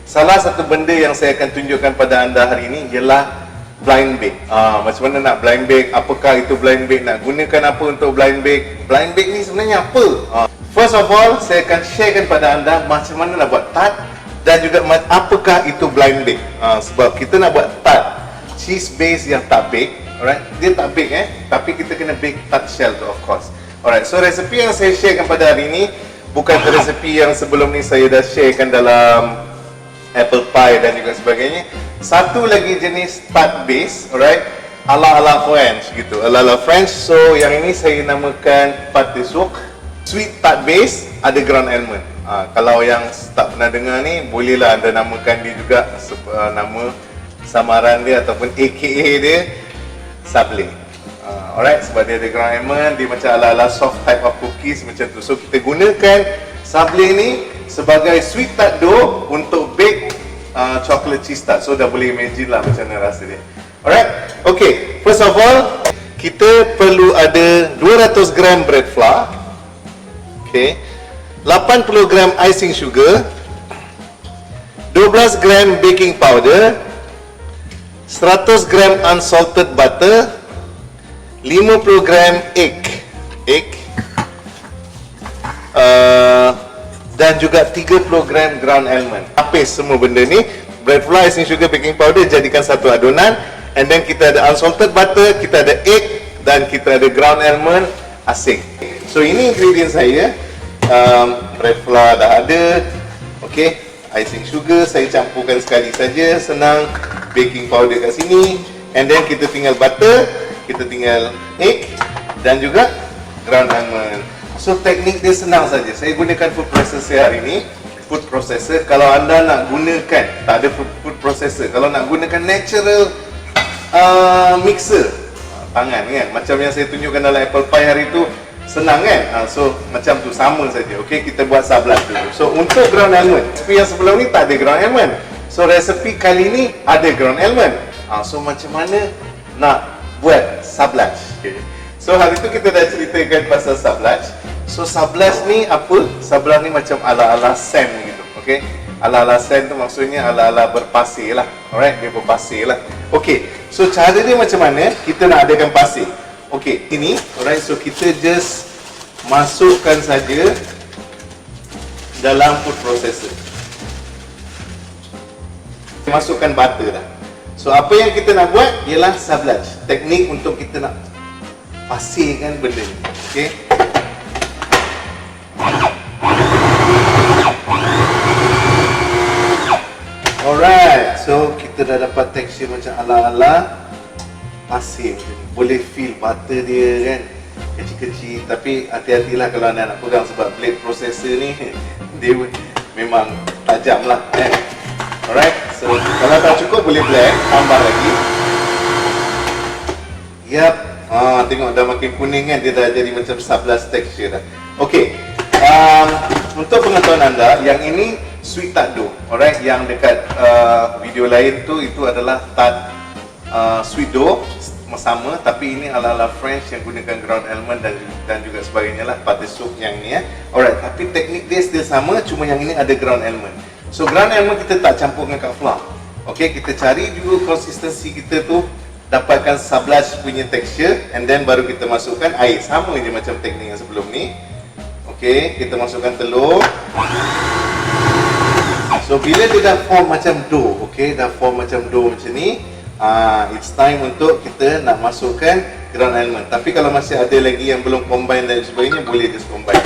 salah satu benda yang saya akan tunjukkan pada anda hari ini ialah blind bake. Macam mana nak blind bake, apakah itu blind bake, nak gunakan apa untuk blind bake. Blind bake ni sebenarnya apa? First of all, saya akan sharekan pada anda macam mana nak buat tart dan juga apakah itu blind bake. Sebab kita nak buat tart cheese base yang tak bake, alright? Dia tak bake tapi kita kena bake tart shell tu, of course. Alright, so resepi yang saya sharekan pada hari ini bukan resepi yang sebelum ni saya dah sharekan dalam apple pie dan juga sebagainya. Satu lagi jenis tart base, alright, ala-ala French gitu, ala-ala French. So yang ini saya namakan pâte de sucre. Sweet tart base, ada ground almond. Kalau yang tak pernah dengar ni, bolehlah anda namakan dia juga nama samaran dia ataupun AKA dia sablé. Alright, sebab dia ada ground almond, dia macam ala-ala soft type of cookies macam tu. So kita gunakan sablé ni sebagai sweet tart dough untuk bake chocolate cheese tart. So dah boleh imagine lah macam mana rasa dia. Alright, okay, first of all kita perlu ada 200 gram bread flour, okay, 80 gram icing sugar, 12 gram baking powder, 100 gram unsalted butter, 50 gram egg, dan juga 30 gram ground almond. Habis semua benda ni, bread flour, icing sugar, baking powder, jadikan satu adunan. And then kita ada unsalted butter, kita ada egg, dan kita ada ground almond asing. So ini ingredient saya. Bread flour dah ada, okay. Icing sugar saya campurkan sekali saja, senang. Baking powder kat sini, and then kita tinggal butter, kita tinggal egg, dan juga ground almond. So teknik dia senang saja. Saya gunakan food processor hari ini. Food processor, kalau anda nak gunakan, tak ada food processor, kalau nak gunakan natural mixer, tangan kan, macam yang saya tunjukkan dalam apple pie hari itu, senang kan. So macam tu, sama saja. Okay, kita buat sablas dulu. So untuk ground almond, resepi yang sebelum ni tak ada ground almond. So resepi kali ni ada ground almond. So macam mana nak buat sablas? Okay. So hari tu kita dah ceritakan pasal sablas. So sablas ni apa? Sablas ni macam ala-ala sand gitu, okay? Ala-ala sand tu maksudnya ala-ala berpasir lah, alright? Dia berpasir lah. Okay, so cara dia macam mana? Kita nak adakan pasir. Okay, ini, alright? So kita just masukkan saja dalam food processor. Masukkan butter dah. So apa yang kita nak buat ialah sablas. Teknik untuk kita nak pasirkan benda ni, okay? Alright, so kita dah dapat tekstur macam ala-ala pasir macam ni. Boleh feel butter dia kan, kecil-kecil. Tapi hati-hatilah kalau anda nak pegang, sebab blade processor ni dia memang tajam lah kan. Alright, so kalau tak cukup boleh blend, tambah lagi. Yap, tengok dah makin kuning kan, dia dah jadi macam sablas tekstur dah. Okay, untuk pengetahuan anda, yang ini sweet tart dough, alright. Yang dekat video lain tu, itu adalah tart sweet dough sama, tapi ini ala-ala French yang gunakan ground almond dan juga sebagainya lah, pâte de sucre yang ni alright. Tapi teknik dia still sama, cuma yang ini ada ground almond. So ground almond kita tak campurkan kat flour, okay. Kita cari dulu konsistensi kita tu, dapatkan sablas punya texture, and then baru kita masukkan air. Sama je macam teknik yang sebelum ni. Okay, kita masukkan telur. So bila dia dah form macam dough, okay, dah form macam dough macam ni, it's time untuk kita nak masukkan ground almond. Tapi kalau masih ada lagi yang belum combine dan sebagainya, boleh just combine.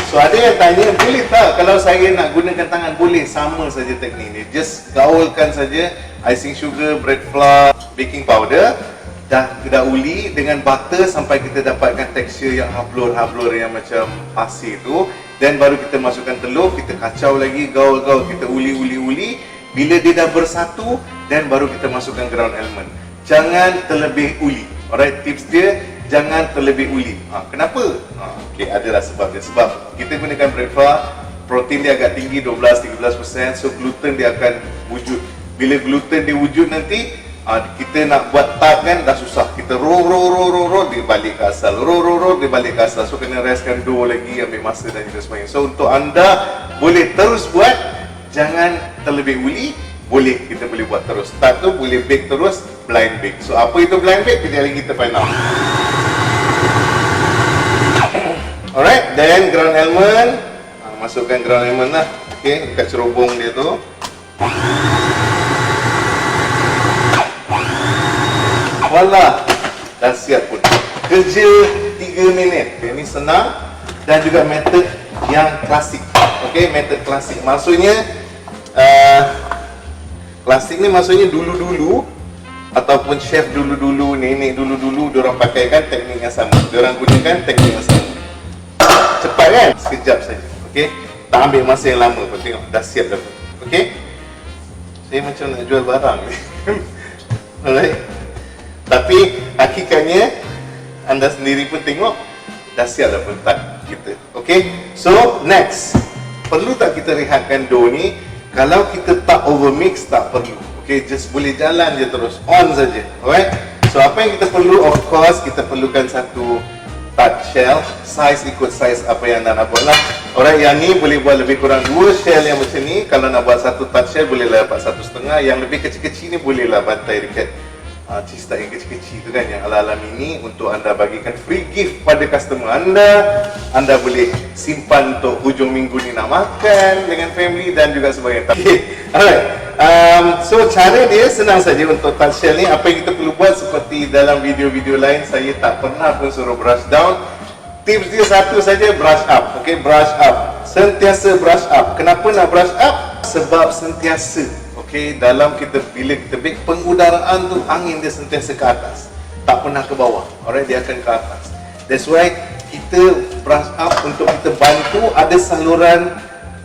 So ada yang tanya, boleh tak kalau saya nak gunakan tangan? Boleh, sama saja teknik ni. Just gaulkan saja icing sugar, bread flour, baking powder, dah uli dengan butter sampai kita dapatkan tekstur yang hablur-hablur yang macam pasir tu. Dan baru kita masukkan telur, kita kacau lagi, gaul-gaul, kita uli. Bila dia dah bersatu, dan baru kita masukkan ground almond. Jangan terlebih uli. Alright, tips dia, jangan terlebih uli. Kenapa? Okay, adalah sebab dia. Sebab kita gunakan bread flour, protein dia agak tinggi, 12-13%. So gluten dia akan wujud. Bila gluten dia wujud nanti, kita nak buat tart kan dah susah. Kita roll dia balik ke asal, roll dia balik ke asal. So kena restkan dough lagi, ambil masa dan juga sebagainya. So untuk anda boleh terus buat, jangan terlebih uli, boleh kita boleh buat terus. Start tu boleh bake terus, blind bake. So apa itu blind bake? Kejap lagi kita find out. Alright, then ground element, masukkan ground element lah. Okay, dekat cerobong dia tu. Voila, dah siap pun. Kerja 3 minit. Okay, ini senang dan juga metod yang klasik. Okay, metod klasik. Maksudnya klasik ni maksudnya dulu-dulu ataupun chef dulu-dulu, nenek dulu-dulu diorang pakaikan teknik yang sama. Diorang gunakan teknik yang sama. Cepat kan? Sekejap saja. Okey. Tak ambil masa yang lama pun, tengok dah siap dah. Okey. Saya macam nak jual barang ni. Alright. Tapi hakikatnya anda sendiri pun tengok dah siap dah pun tak kita. Okey. So, next. Perlu tak kita rehatkan dough ni? Kalau kita tak overmix, tak perlu. Okay, just boleh jalan je terus, on saja. Alright. So apa yang kita perlu, of course kita perlukan satu tart shell. Size ikut size apa yang anda nak buat lah. Alright, yang ni boleh buat lebih kurang 2 shell yang macam ni. Kalau nak buat satu tart shell bolehlah dapat 1,5. Yang lebih kecil-kecil ni bolehlah bantai dekat cheese tart yang kecil-kecil tu kan, yang ala-ala mini, untuk anda bagikan free gift pada customer anda. Anda boleh simpan untuk hujung minggu ni nak makan dengan family dan juga sebagainya. Okay. Alright. So cara dia senang saja untuk tart shell ni. Apa yang kita perlu buat, seperti dalam video-video lain, saya tak pernah pun suruh brush down. Tips dia satu saja, brush up. Okay, brush up. Sentiasa brush up. Kenapa nak brush up? Sebab sentiasa, okay, dalam bila kita bake, pengudaraan tu angin dia sentiasa ke atas, tak pernah ke bawah. Alright, dia akan ke atas. That's why kita brush up untuk kita bantu ada saluran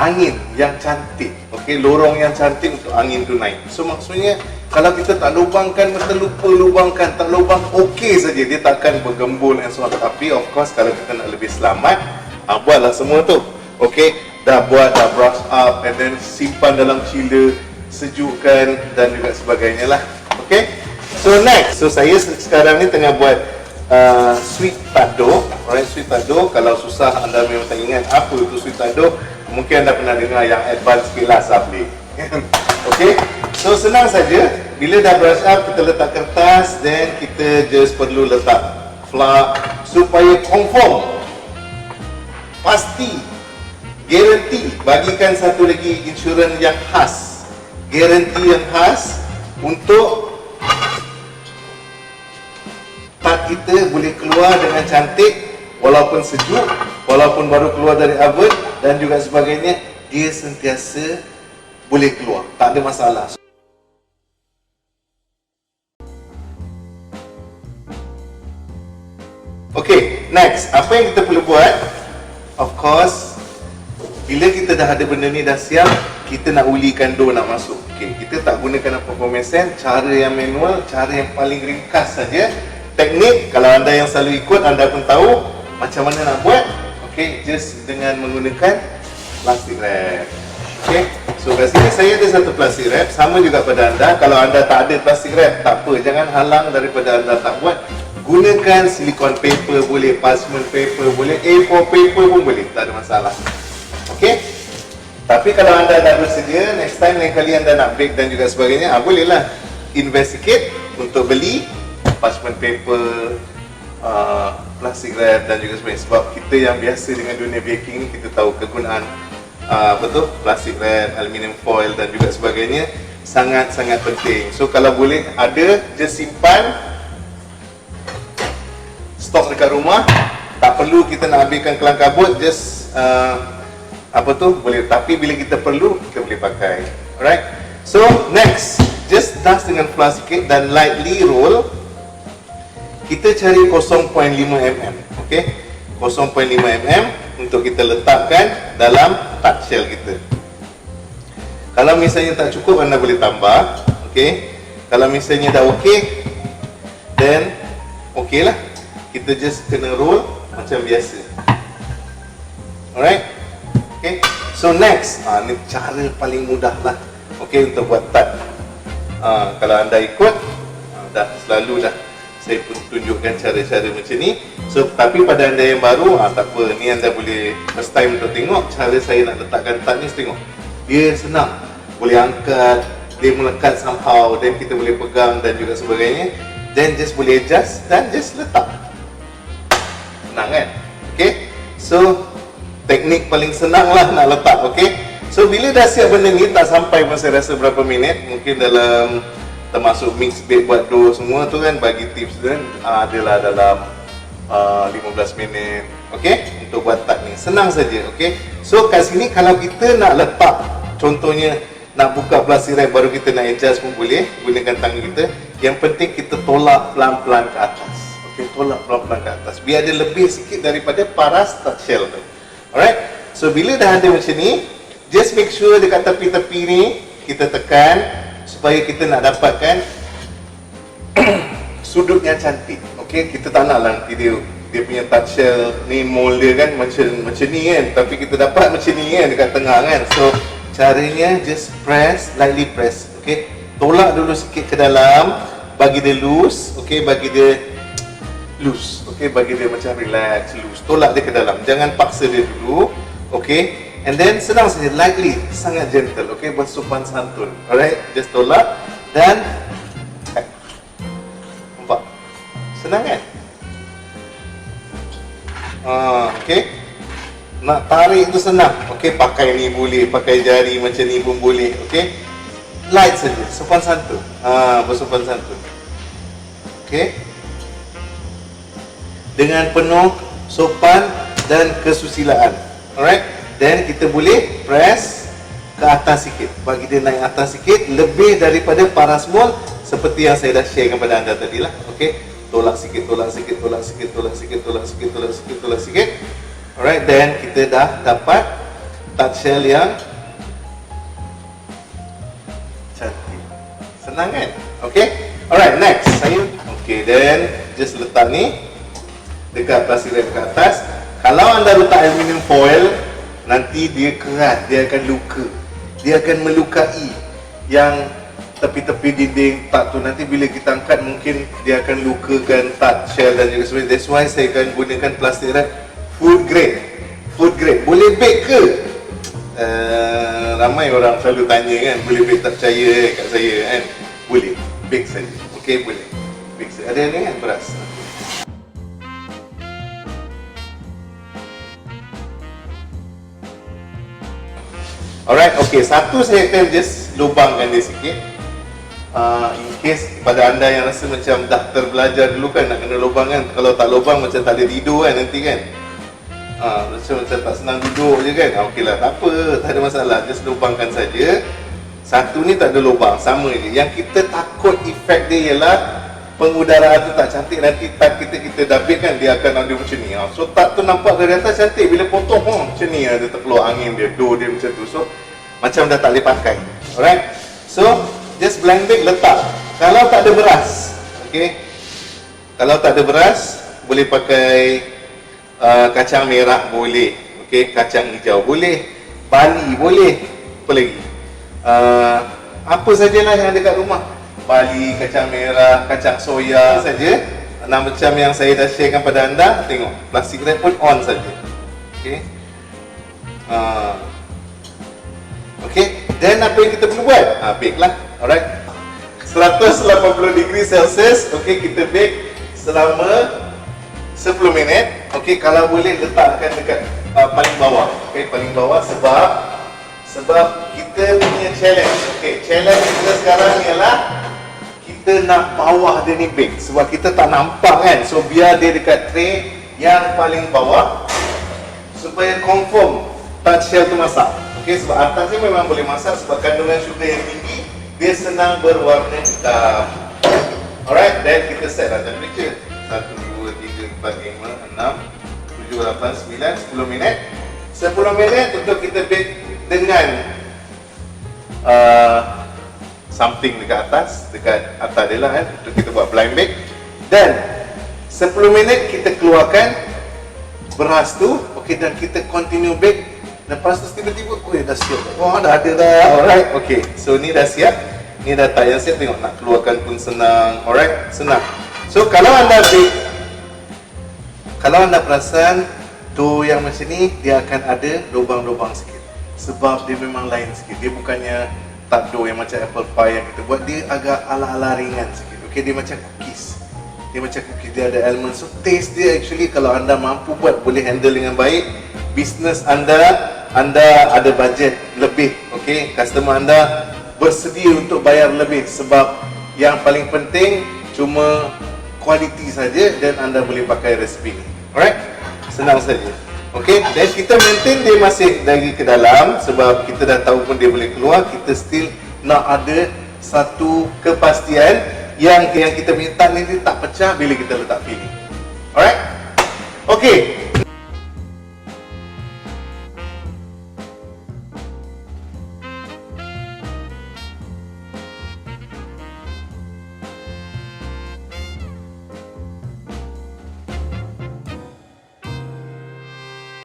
angin yang cantik. Okay, lorong yang cantik untuk angin tu naik. So maksudnya kalau kita tak lubangkan, terlupa lubangkan, tak lubang, okey saja, dia takkan bergembul and so on. Tapi of course kalau kita nak lebih selamat, buatlah semua tu. Okay, dah buat, dah brush up, and then simpan dalam chiller, sejukkan dan juga sebagainya lah. Okay, so next, so saya sekarang ni tengah buat sweet tart dough. Alright, sweet tart dough, kalau susah anda memang tak ingat apa itu sweet tart dough, mungkin anda pernah dengar yang advance sikit lah, Sabli. Okay, so senang saja. Bila dah brush up, kita letak kertas, then kita just perlu letak flour supaya confirm, pasti, guarantee. Bagikan satu lagi insurans yang khas, guarantee yang khas untuk tart kita boleh keluar dengan cantik, walaupun sejuk, walaupun baru keluar dari oven dan juga sebagainya, dia sentiasa boleh keluar, tak ada masalah. Okay, next, apa yang kita perlu buat? Of course, bila kita dah ada benda ni dah siap, kita nak ulikan dough nak masuk. Okay, kita tak gunakan apa-apa mesin, cara yang manual, cara yang paling ringkas saja. Teknik, kalau anda yang selalu ikut, anda pun tahu macam mana nak buat. Okay, just dengan menggunakan plastic wrap. Okay, so kat sini saya ada satu plastic wrap, sama juga pada anda. Kalau anda tak ada plastic wrap, tak apa, jangan halang daripada anda tak buat. Gunakan silicone paper boleh, parchment paper boleh, A4 paper pun boleh, tak ada masalah. Okay, tapi kalau anda dah bersedia, next time lain kali anda nak bake dan juga sebagainya, bolehlah invest sikit untuk beli parchment paper, plastic wrap dan juga sebagainya. Sebab kita yang biasa dengan dunia baking ni, kita tahu kegunaan betul plastic wrap, aluminium foil dan juga sebagainya sangat-sangat penting. So kalau boleh ada, just simpan, stok dekat rumah. Tak perlu kita nak ambilkan kelang kabut, just boleh. Tapi bila kita perlu, kita boleh pakai. Alright, so next, just dust dengan flour sikit dan lightly roll. Kita cari 0.5 mm. Okay, 0.5 mm untuk kita letakkan dalam tart shell kita. Kalau misalnya tak cukup, anda boleh tambah. Okay, kalau misalnya dah okey, then okey lah. Kita just kena roll macam biasa. Alright. Okay, so next, ni cara paling mudah lah. Okay, untuk buat tart. Kalau anda ikut, dah selalu dah saya pun tunjukkan cara-cara macam ni. So, tapi pada anda yang baru, tak apa, ni anda boleh first time untuk tengok cara saya nak letakkan tart ni, tengok. dia senang, boleh angkat, dia melekat somehow, dan kita boleh pegang dan juga sebagainya. Then just boleh adjust dan just letak. Senang kan? Okay, so teknik paling senang lah nak letak. Okay, so bila dah siap benda ni, tak sampai pun saya rasa berapa minit, mungkin dalam termasuk mix bake buat dough semua tu kan, bagi tips tu kan, adalah dalam 15 minit. Okay, untuk buat tart ni senang saja. Okay, so kat sini kalau kita nak letak, contohnya nak buka plastik wrap baru kita nak adjust pun boleh, gunakan tangan kita. Yang penting kita tolak pelan-pelan ke atas. Okay, tolak pelan-pelan ke atas biar dia lebih sikit daripada paras tart shell tu. Alright, so bila dah ada macam ni, just make sure dekat tepi-tepi ni kita tekan supaya kita nak dapatkan sudut yang cantik. Okay, kita tak nak lah nanti dia punya tart shell ni mold dia kan macam ni kan, tapi kita dapat macam ni kan dekat tengah kan. So caranya just press, lightly press. Okay, tolak dulu sikit ke dalam, bagi dia loose. Okay, bagi dia loose. Okay, bagi dia macam relax, loose. Tolak dia ke dalam, jangan paksa dia dulu. Okay, and then senang saja, lightly, sangat gentle. Okay, bersopan santun. Alright, just tolak dan nampak? Senang kan? Okay, nak tarik tu senang. Okay, pakai ni boleh, pakai jari macam ni pun boleh. Okay, light saja, sopan santun. Bersopan santun. Okay, dengan penuh sopan dan kesusilaan. Alright, then kita boleh press ke atas sikit, bagi dia naik atas sikit, lebih daripada paras mold seperti yang saya dah share kepada anda tadi lah. Okay, tolak sikit, tolak sikit, tolak sikit, tolak sikit, tolak sikit, tolak sikit, tolak sikit. Alright, then kita dah dapat tart shell yang cantik. Senang kan? Okay, alright, next okay, then just letak ni dekat plastik wrap ke atas. Kalau anda letak aluminium foil, nanti dia kerat, dia akan luka, dia akan melukai yang tepi-tepi dinding tart tu. Nanti bila kita angkat mungkin dia akan lukakan tart shell dan juga sebagainya. That's why saya akan gunakan plastik wrap food grade. Food grade boleh bake ke? Ramai orang selalu tanya kan, boleh bake, tak percaya kat saya kan. Boleh, bake saja. Okay, boleh bake saja. Ada ni kan beras. Alright, okay, satu saya akan just lubangkan dia sikit. In case kepada anda yang rasa macam dah terbelajar dulu kan, nak kena lubang kan. Kalau tak lubang macam tak boleh tidur kan nanti kan. Macam tak senang duduk je kan. Okey lah, tak apa, tak ada masalah, just lubangkan saja. Satu ni tak ada lubang, sama je. Yang kita takut efek dia ialah pengudaraan tu tak cantik. Nanti tart kita dah bake kan, dia akan ada macam ni. So tart tu nampak dari atas cantik, bila potong macam ni, ada terkeluar angin dia, dough dia macam tu. So macam dah tak boleh pakai. Alright, so just blank bake, letak. Kalau tak ada beras, okay, kalau tak ada beras, boleh pakai kacang merah boleh, okay, kacang hijau boleh, bali boleh, apa lagi, apa sajalah yang ada kat rumah, bali, kacang merah, kacang soya saja. Macam yang saya dah sharekan pada anda, tengok plastik wrap pun on saja. Okay, okay, then apa yang kita perlu buat? Bake lah. Alright, 180 degree Celsius. Okay, kita bake selama 10 minit. Okay, kalau boleh letakkan dekat paling bawah. Okay, paling bawah sebab kita punya challenge. Okay, challenge kita sekarang ialah kita nak bawah dia ni bake, sebab kita tak nampak kan. So biar dia dekat tray yang paling bawah supaya confirm tart shell tu masak. Okay, sebab atasnya memang boleh masak sebab kandungan sugar yang tinggi, dia senang berwarna hitam. Alright, then kita set lah temperature 1, 2, 3, 4, 5, 6, 7, 8, 9, 10 minit. 10 minit untuk kita bake dengan something dekat atas dia lah kan, untuk kita buat blind bake. Dan 10 minit kita keluarkan beras tu. Okay, dan kita continue bake. Lepas tu tiba-tiba kuih dah siap. Wah, dah ada dah. Alright, okay, so ni dah siap. Ni dah tak yang siap, tengok nak keluarkan pun senang. Alright, senang. So kalau anda bake, kalau anda perasan dough yang macam ni, dia akan ada lubang-lubang sikit. sebab dia memang lain sikit. Dia bukannya tak dough yang macam apple pie yang kita buat, dia agak ala-ala ringan sikit. Okay, dia macam cookies. Dia macam cookies, dia ada elemen. So taste dia actually kalau anda mampu buat, boleh handle dengan baik, bisnes anda ada budget lebih, okay, customer anda bersedia untuk bayar lebih, sebab yang paling penting cuma kualiti saja dan anda boleh pakai resipi ni. Alright, senang saja. Okay, dan kita maintain dia masih lagi ke dalam, sebab kita dah tahu pun dia boleh keluar. Kita still nak ada satu kepastian yang kita minta ni dia tak pecah bila kita letak filling. Alright, okay.